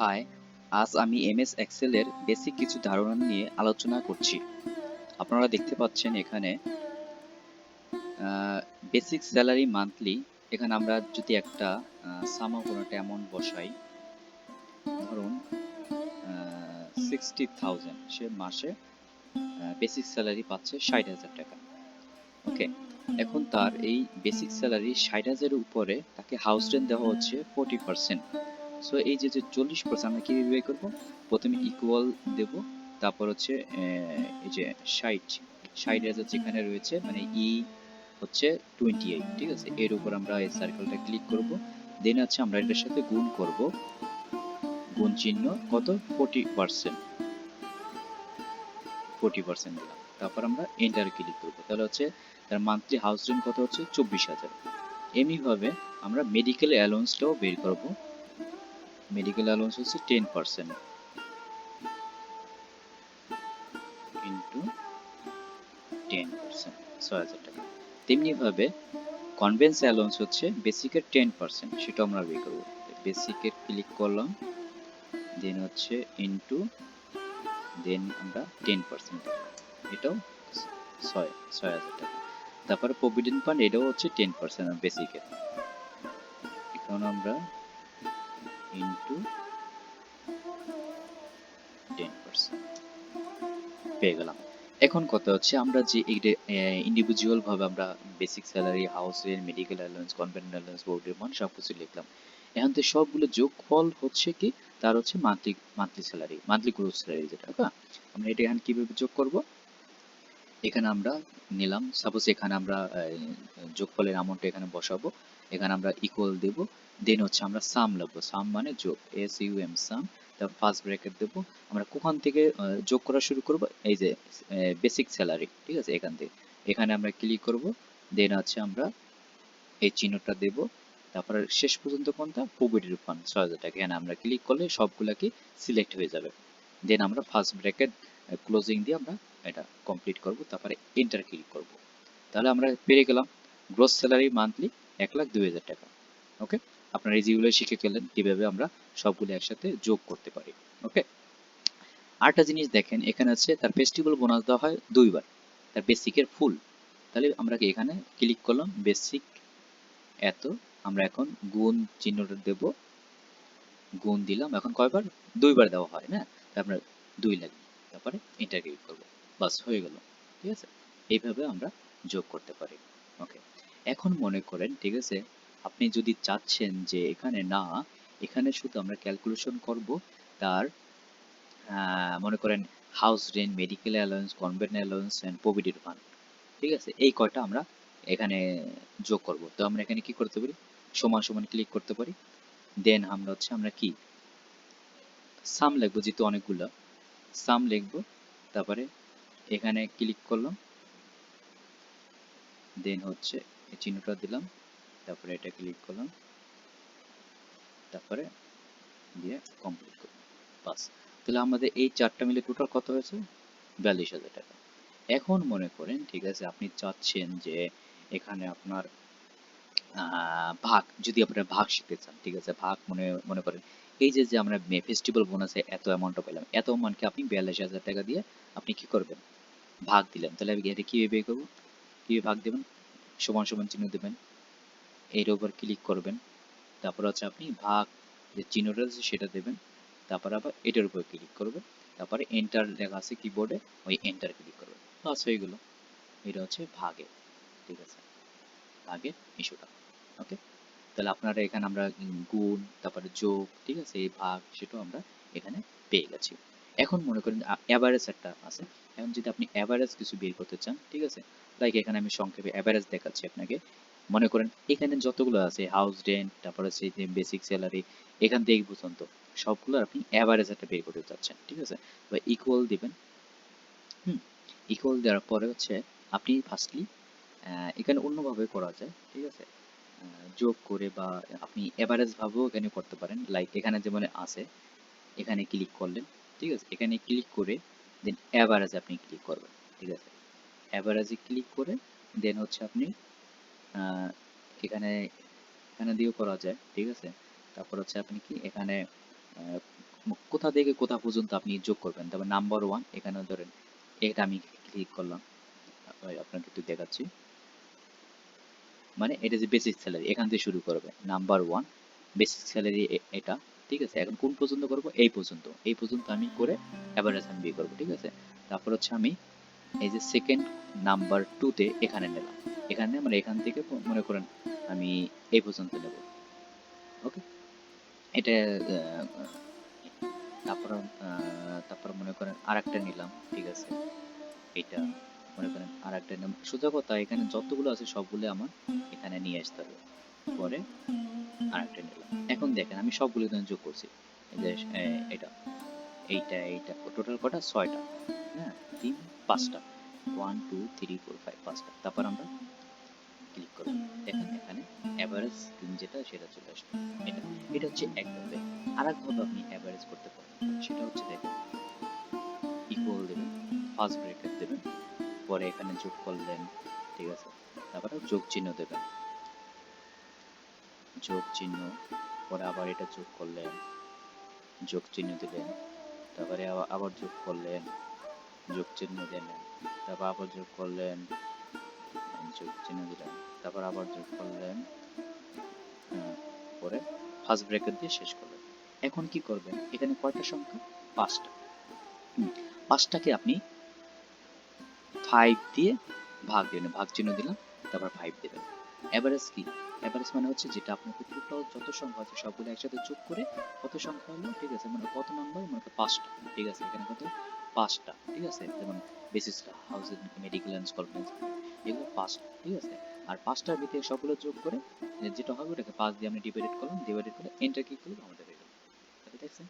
High, আজ আমি MS Excel এর বেসিক কিছু ধারণা নিয়ে আলোচনা করছি। আপনারা দেখতে পাচ্ছেন এখানে বেসিক স্যালারি মান্থলি। এখানে আমরা যদি একটা সাম অফ কোনো একটা অ্যামাউন্ট বসাই, ধরুন 60,000, সে মাসে বেসিক স্যালারি পাচ্ছে 60,000 টাকা। ওকে, এখন তার এই বেসিক স্যালারি 60,000 এর উপরে তাকে হাউস রেন্ট দেওয়া হচ্ছে 40%। সো এই যে 40% আমরা কিভাবে বের করবো? প্রথমে ইকুয়াল দেব, তারপর হচ্ছে এই যে 60,000 যেখানে রয়েছে মানে হচ্ছে 28, ঠিক আছে, এর উপর আমরা এই সার্কেলটা ক্লিক করব। দেন হচ্ছে আমরা এটার সাথে গুণ করব, গুণ চিহ্ন কত 40%, 40% দিলাম, তারপর আমরা এন্টার ক্লিক করব। তাহলে হচ্ছে তার মান্থলি হাউস রেন্ট কত হচ্ছে 24,000। এমনিভাবে আমরা মেডিকেল অ্যালাউন্সটাও বের করব। মেডিকেল অ্যালাউন্স হচ্ছে 10% ইন্টু 10%, 6,000 টাকা। তেমনিভাবে কনভেন্স অ্যালাউন্স হচ্ছে বেসিকের 10%, সেটা আমরা বের করবো। বেসিকের ক্লিক করলাম, দেন হচ্ছে ইন্টু, দেন আমরা 10% দিলাম, এটাও 6,000 টাকা। তারপরে প্রভিডেন্ট ফান্ড, এটাও হচ্ছে 10% বেসিকের। এখন আমরা ইন্টু 10% পেয়ে গেলাম। এখন কথা হচ্ছে আমরা যে ইন্ডিভিজুয়াল ভাবে আমরা basic salary, house rent, medical allowance, conveyance allowance, বোর্ডের মান সবকিছু লিখলাম। এখন তো সবগুলো যোগফল হচ্ছে কি, তার হচ্ছে monthly monthly salary, monthly growth salary যেটা। আমরা এটা এখানে কিভাবে যোগ করব? এখানে আমরা নিলাম, সাপোজ এখানে আমরা যোগফলের অ্যামাউন্টটা এখানে বসাবো, এখানে আমরা ইকুয়াল দেব, দেন হচ্ছে আমরা সাম লিখবো, সাম মানে যোগ, SUM সাম, তারপর ফার্স্ট ব্র্যাকেট দেব। আমরা কোখান থেকে যোগ করা শুরু করব? এই যে বেসিক স্যালারি, ঠিক আছে, এখান থেকে এখানে আমরা ক্লিক করব, দেন হচ্ছে আমরা এই চিহ্নটা দেব, তারপরে শেষ পর্যন্ত কোনটা প্রভিডেন্ট ফান্ড 6,000 টাকা, এখানে আমরা ক্লিক করলে সবগুলা কি সিলেক্ট হয়ে যাবে। দেন আমরা ফার্স্ট ব্র্যাকেট ক্লোজিং দিয়ে আমরা এটা কমপ্লিট করব, তারপরে এন্টার ক্লিক করব। তাহলে আমরা পেয়ে গেলাম গ্রোস স্যালারি মান্থলি 1,02,000 টাকা। ওকে, আপনারা এই যেগুলো শিখে গেলেন কিভাবে আমরা সবগুলো একসাথে যোগ করতে পারি। ওকে, আরেকটা জিনিস দেখেন, এখানে আছে তার ফেস্টিভ্যাল বোনাস দেওয়া হয় 2 বার, তার বেসিকের ফুল। তাহলে আমরা কি এখানে ক্লিক করলাম, বেসিক এত, আমরা এখন গুণ চিহ্নটা দেব, গুণ দিলাম, এখন কয়বার? 2 বার দেওয়া হয় না, আমরা 2 লাগবে, তারপরে এন্টার ক্লিক করব, বাস হয়ে গেল। ঠিক আছে, এইভাবে আমরা যোগ করতে পারি। ওকে, এখন মনে করেন, ঠিক আছে, আপনি যদি চাচ্ছেন যে এখানে না, এখানে শুধু আমরা ক্যালকুলেশন করব তার মনে করেন house rent, medical allowance, conveyance allowance and provident fund, ঠিক আছে, এই কয়টা আমরা এখানে যোগ করব। তো আমরা এখানে কি করতে পারি? সমান সমান ক্লিক করতে পারি, দেন আমরা কি সাম লিখবো, যেহেতু অনেকগুলো সাম লিখবো, তারপরে এখানে ক্লিক করলাম, দেন হচ্ছে এই চিহ্নটা দিলাম, তারপরে এটা ক্লিক করলাম, তারপরে দিয়ে কমপ্লিট করলাম, বাস। তাহলে আমাদের এই চারটা মিলে টোটাল কত হয়েছে? 42,000 টাকা। এখন মনে করেন, ঠিক আছে, আপনি চাচ্ছেন যে এখানে আপনার ভাগ, যদি আপনারা ভাগ শিখতে চান, ঠিক আছে, ভাগ মনে মনে করেন এই যে আমরা ফেস্টিভ্যাল বোনাসে এত অ্যামাউন্টটা পেলাম, এত অ্যামাউন্টকে আপনি 42,000 টাকা দিয়ে আপনি কি করবেন? ভাগ দিলেন। তাহলে আমি এটা কিভাবে বের করবো? কিভাবে ভাগ দেবেন? সমান সমান চিহ্ন দেবেন, এর উপর ক্লিক করবেন, তারপর হচ্ছে আপনি ভাগ যে চিহ্নটা আছে সেটা দেবেন, তারপর আবার এটার উপর ক্লিক করবেন, তারপরে এন্টার লেখা আছে কিবোর্ডে, ওই এন্টার ক্লিক করবেন, বাস হয়ে গেল। এটা হচ্ছে ভাগে, ঠিক আছে, ভাগের ইস্যুটা। ওকে, তাহলে আপনারা এখানে আমরা গুণ, তারপরে যোগ, ঠিক আছে, এই ভাগ সেটাও আমরা এখানে পেয়ে গেছি। এখন মনে করেন অ্যাভারেজ একটা আছে। এখন যদি আপনি অ্যাভারেজ কিছু বের করতে চান, ঠিক আছে, লাইক এখানে আমি সংক্ষেপে অ্যাভারেজ দেখাচ্ছি আপনাকে। মনে করেন এখানে যতগুলো আছে হাউস রেন্ট, তারপরে হচ্ছে বেসিক স্যালারি, এখান থেকে এই পর্যন্ত সবগুলো আপনি অ্যাভারেজ একটা বের করতে চাচ্ছেন, ঠিক আছে, তো ইকুয়াল দিবেন। ইকুয়াল দেওয়ার পরে হচ্ছে আপনি ফার্স্টলি এখানে অন্যভাবে করা যায়, ঠিক আছে, যোগ করে, বা আপনি এভারেজ ভাবেও এখানে করতে পারেন, লাইক এখানে যেমন আছে, এখানে ক্লিক করলেন, ঠিক আছে, এখানে ক্লিক করে দেন এভারেজ আপনি ক্লিক করবেন, ঠিক আছে, এভারেজে ক্লিক করে দেন হচ্ছে আপনি আহ, এখানে এখানে দিয়েও করা যায়, ঠিক আছে, তারপর হচ্ছে আপনি কি এখানে কোথা থেকে কোথা পর্যন্ত আপনি যোগ করবেন। তারপর নাম্বার ওয়ান এখানে ধরেন এটা আমি ক্লিক করলাম, আপনাকে একটু দেখাচ্ছি। মানে এটা যে বেসিক স্যালারি এখান থেকে শুরু করবে, নাম্বার ওয়ান বেসিক স্যালারি এটা, ঠিক আছে। এখন কোন পর্যন্ত করব, এই পর্যন্ত আমি করে অ্যাভারেজ আমি বিয়ে করবো, ঠিক আছে। তারপর হচ্ছে আমি এই যে সেকেন্ড নাম্বার টুতে এখানে নিলাম, এখানে মানে এখান থেকে মনে করেন আমি এই পর্যন্ত নেব, ওকে। এটা তারপর তারপর মনে করেন আরেকটা নিলাম, ঠিক আছে। এটা মনে করেন আরেকটা নিলাম। সোজা কথা এখানে যতগুলো আছে সবগুলো আমার এখানে নিয়ে আসতে হবে, পরে আরেকটা নিলাম। এখন দেখেন আমি সবগুলো এখানে যোগ করছি, এই যে এটা এইটা টোটাল কটা, ছয়টা, হ্যাঁ, তিন পাঁচটা, 1 2 3 4 5 পাঁচটা। তারপর আমরা ক্লিক করব, দেখেন এখানে অ্যাভারেজ যেটা সেটা চলে আসবে। এটা এটা হচ্ছে একভাবে। আরেকভাবে আপনি অ্যাভারেজ করতে পারেন, সেটা হচ্ছে দেখেন ইকুয়াল দেবেন, ফার্স্ট ব্র্যাকেট দেবেন, পরে এখানে যোগ করলেন, ঠিক আছে। তারপরে যোগ চিহ্ন দেবেন, যোগ চিহ্ন, পরে আবার এটা যোগ করলেন, যোগ চিহ্ন দিলেন, তারপরে আবার যোগ করলেন, যোগ চিহ্ন দিলেন, তারপর আবার যোগ করলেন, যোগ চিহ্ন দিলেন, তারপর আবার যোগ করলেন, পরে ফার্স্ট ব্র্যাকেট দিয়ে শেষ করবেন। এখন কি করবেন, এখানে কয়টা সংখ্যা, পাঁচটা। পাঁচটাকে আপনি 5 দিয়ে ভাগ দিবেন, ভাগ চিহ্ন দিলাম, তারপর 5 দেবেন। এভারেজ কি, এভারেজ মানে হচ্ছে যেটা আপনাকে টোটাল যত সংখ্যা আছে সবগুলো একসাথে যোগ করে কত সংখ্যা হলো, ঠিক আছে, মানে কত নাম্বার, মানে পাঁচটা, ঠিক আছে। এখানে কত, পাঁচটা, ঠিক আছে। যেমন basis housing medical and school, এগুলো পাঁচটা, ঠিক আছে। আর পাঁচটার ভিতরে সবগুলো যোগ করে যেটা হবে ওটাকে 5 দিয়ে আমরা ডিভাইডেড করলাম, ডিভাইডেড করে এন্টার ক্লিক করলে আমাদের হয়ে গেল। দেখছেন।